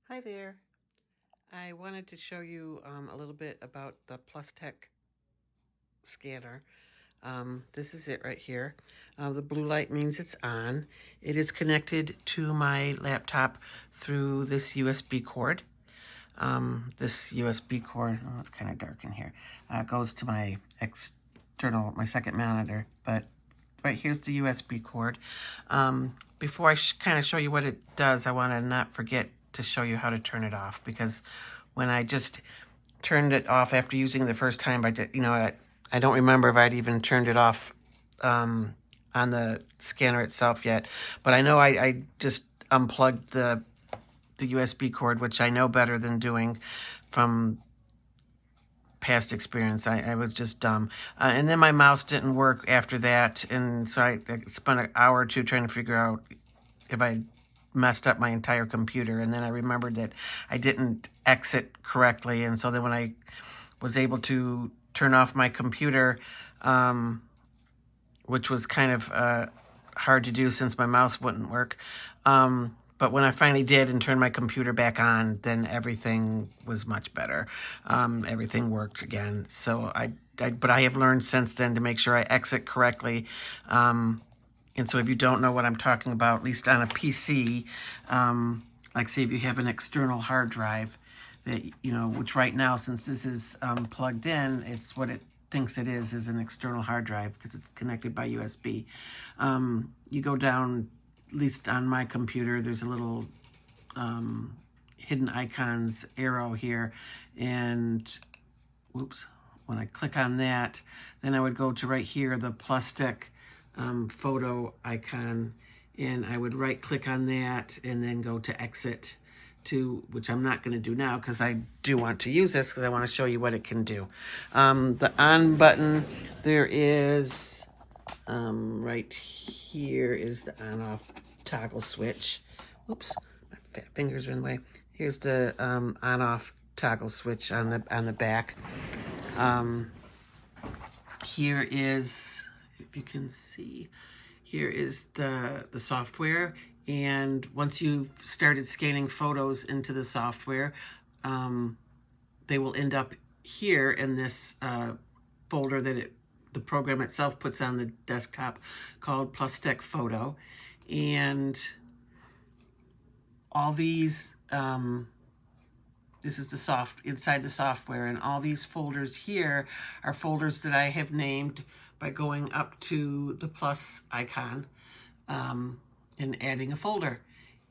Hi there. I wanted to show you a little bit about the Plustek scanner. This is it right here. The blue light means it's on. It is connected to my laptop through this USB cord. This USB cord, oh, it's kind of dark in here, goes to my my second monitor, but right here's the USB cord. Before I kind of show you what it does, I want to not forget to show you how to turn it off, because when I just turned it off after using it the first time, I don't remember if I'd even turned it off on the scanner itself yet, but I know I just unplugged the USB cord, which I know better than doing from past experience. I was just dumb. And then my mouse didn't work after that, and so I spent an hour or two trying to figure out if I messed up my entire computer. And then I remembered that I didn't exit correctly, and so then when I was able to turn off my computer, which was kind of hard to do since my mouse wouldn't work, but when I finally did and turned my computer back on, then everything was much better. Everything worked again. So but I have learned since then to make sure I exit correctly. And so if you don't know what I'm talking about, at least on a PC, like say if you have an external hard drive, that, which right now, since this is plugged in, it's what it thinks it is an external hard drive because it's connected by USB. You go down, at least on my computer, there's a little hidden icons arrow here, and whoops, when I click on that, then I would go to right here, the Plustek photo icon, and I would right click on that and then go to exit, which I'm not going to do now because I do want to use this because I want to show you what it can do. The on button, there is right here is the on off toggle switch. Oops, my fat fingers are in the way. Here's the on off toggle switch on the back. Here is, if you can see, here is the software, and once you've started scanning photos into the software, they will end up here in this folder that the program itself puts on the desktop called Plustek Photo. And all these, this is the inside the software, and all these folders here are folders that I have named by going up to the plus icon and adding a folder.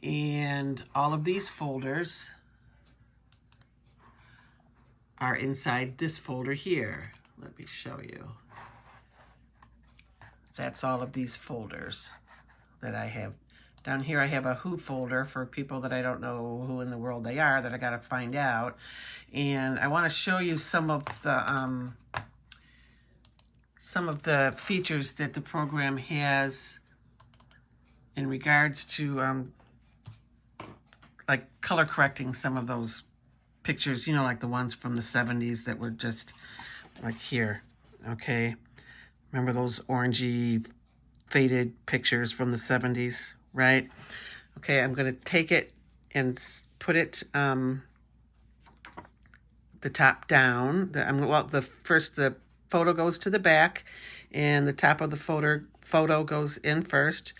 And all of these folders are inside this folder here. Let me show you. That's all of these folders that I have. Down here I have a who folder for people that I don't know who in the world they are, that I gotta find out. And I wanna show you some of the features that the program has in regards to like color correcting some of those pictures, like the ones from the 70s that were just like here, okay? Remember those orangey faded pictures from the 70s, right? Okay, I'm gonna take it and put it the top down. The photo goes to the back, and the top of the photo goes in first.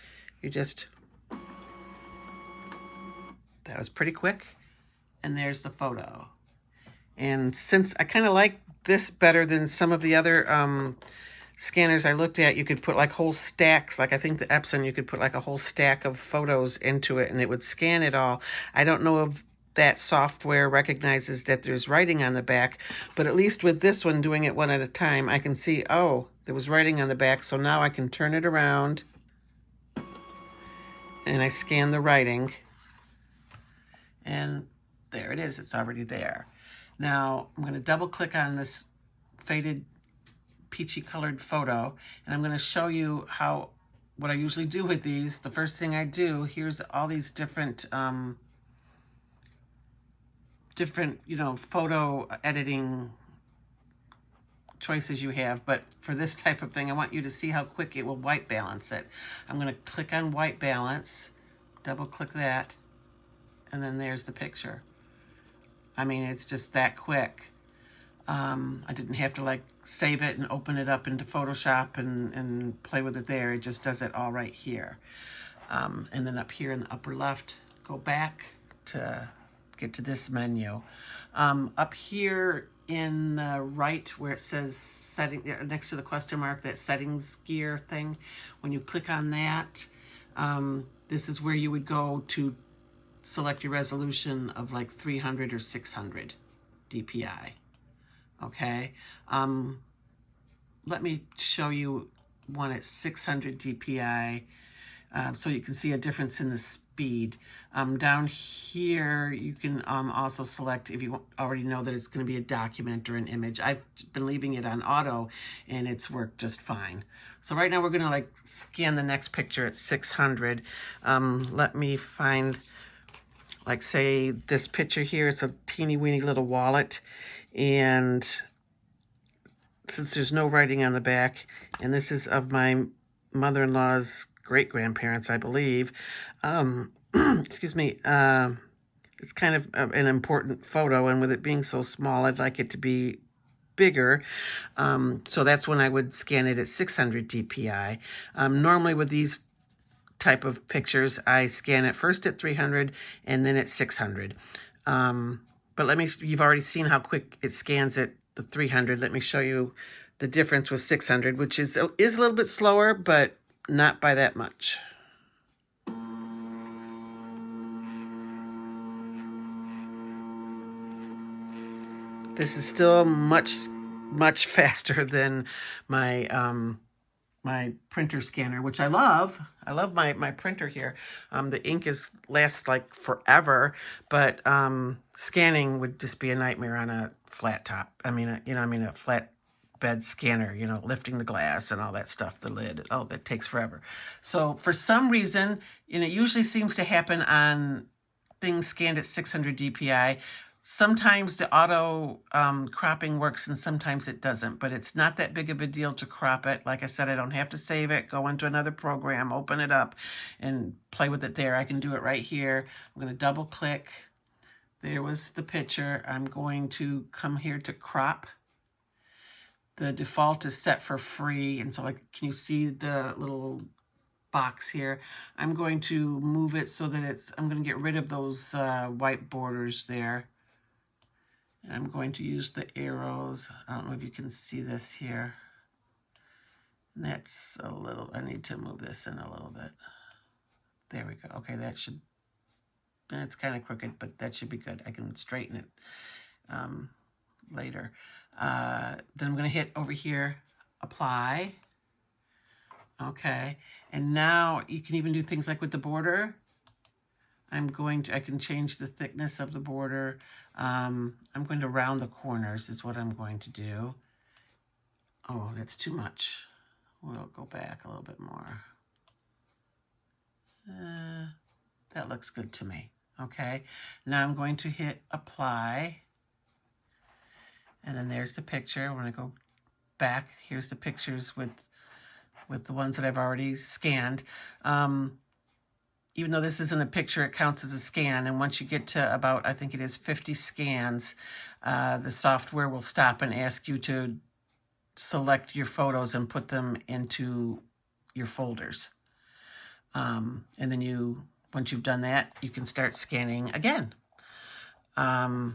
That was pretty quick. And there's the photo. And since I kind of like this better than some of the other scanners I looked at, you could put like whole stacks, like I think the Epson, you could put like a whole stack of photos into it and it would scan it all. I don't know if that software recognizes that there's writing on the back, but at least with this one, doing it one at a time, I can see, oh, there was writing on the back, so now I can turn it around and I scan the writing, and there it is, it's already there. Now I'm going to double click on this faded peachy colored photo, and I'm going to show you what I usually do with these. The first thing I do, here's all these different photo editing choices you have, but for this type of thing, I want you to see how quick it will white balance it. I'm going to click on white balance, double click that, and then there's the picture. I mean, it's just that quick. I didn't have to like save it and open it up into Photoshop and play with it there. It just does it all right here. And then up here in the upper left, go back to get to this menu. Up here in the right where it says setting, next to the question mark, that settings gear thing, when you click on that, this is where you would go to select your resolution of like 300 or 600 DPI. Okay. Let me show you one at 600 DPI. So you can see a difference in the speed. Down here, you can also select if you already know that it's going to be a document or an image. I've been leaving it on auto, and it's worked just fine. So right now, we're going to like scan the next picture at 600. Let me find, like, say this picture here. It's a teeny weeny little wallet, and since there's no writing on the back, and this is of my mother-in-law's great-grandparents, I believe. Excuse me. It's kind of an important photo, and with it being so small, I'd like it to be bigger. So that's when I would scan it at 600 DPI. Normally with these type of pictures, I scan it first at 300 and then at 600. But you've already seen how quick it scans at the 300. Let me show you the difference with 600, which is a little bit slower, but not by that much. This is still much faster than my my printer scanner, which I love. I love my printer here. The ink lasts like forever, but scanning would just be a nightmare on a flat top. A flat bed scanner, lifting the glass and all that stuff, the lid. Oh, that takes forever. So for some reason, and it usually seems to happen on things scanned at 600 DPI, sometimes the auto cropping works and sometimes it doesn't, but it's not that big of a deal to crop it. Like I said, I don't have to save it, go into another program, open it up, and play with it there. I can do it right here. I'm going to double click. There was the picture. I'm going to come here to crop. The default is set for free, and so can you see the little box here? I'm going to move it so that I'm going to get rid of those white borders there. I'm going to use the arrows. I don't know if you can see this here. That's I need to move this in a little bit. There we go. Okay, that's kind of crooked, but that should be good. I can straighten it later. Then I'm going to hit over here, apply. Okay, and now you can even do things like with the border. I can change the thickness of the border. I'm going to round the corners is what I'm going to do. Oh, that's too much. We'll go back a little bit more. That looks good to me. Okay, now I'm going to hit apply. And then there's the picture. We're going to go back. Here's the pictures with the ones that I've already scanned. Even though this isn't a picture, it counts as a scan. And once you get to about, I think it is 50 scans, the software will stop and ask you to select your photos and put them into your folders. And then once you've done that, you can start scanning again. I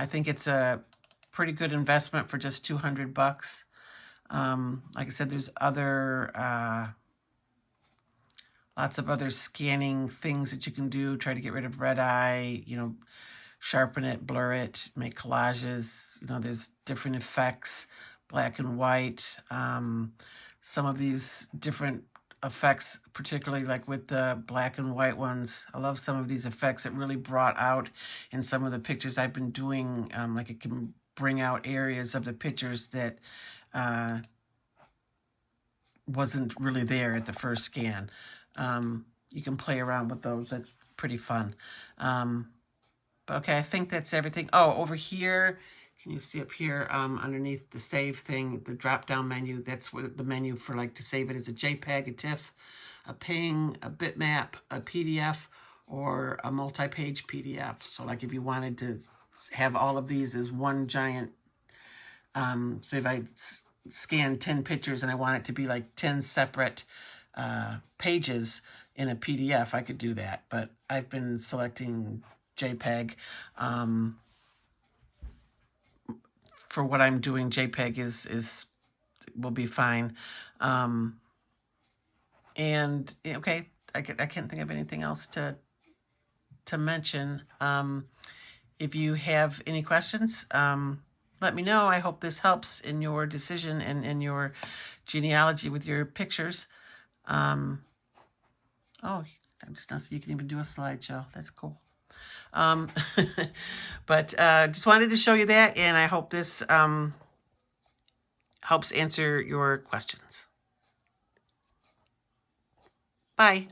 think it's a pretty good investment for just $200. Like I said, there's lots of other scanning things that you can do. Try to get rid of red eye, sharpen it, blur it, make collages. There's different effects, black and white. Some of these different effects, particularly like with the black and white ones, I love some of these effects. It really brought out in some of the pictures I've been doing, like it can bring out areas of the pictures that wasn't really there at the first scan. You can play around with those. That's pretty fun. But okay, I think that's everything. Oh, over here, can you see up here underneath the save thing, the drop-down menu, that's what the menu for to save it is a JPEG, a TIFF, a PNG, a bitmap, a PDF, or a multi-page PDF. So like if you wanted to have all of these as one giant, so if I scan 10 pictures and I want it to be like 10 separate pages in a PDF, I could do that. But I've been selecting JPEG. For what I'm doing, JPEG will be fine. And okay, I can't think of anything else to mention. If you have any questions, let me know. I hope this helps in your decision and in your genealogy with your pictures. Oh, I'm just not so you can even do a slideshow. That's cool. But just wanted to show you that, and I hope this helps answer your questions. Bye.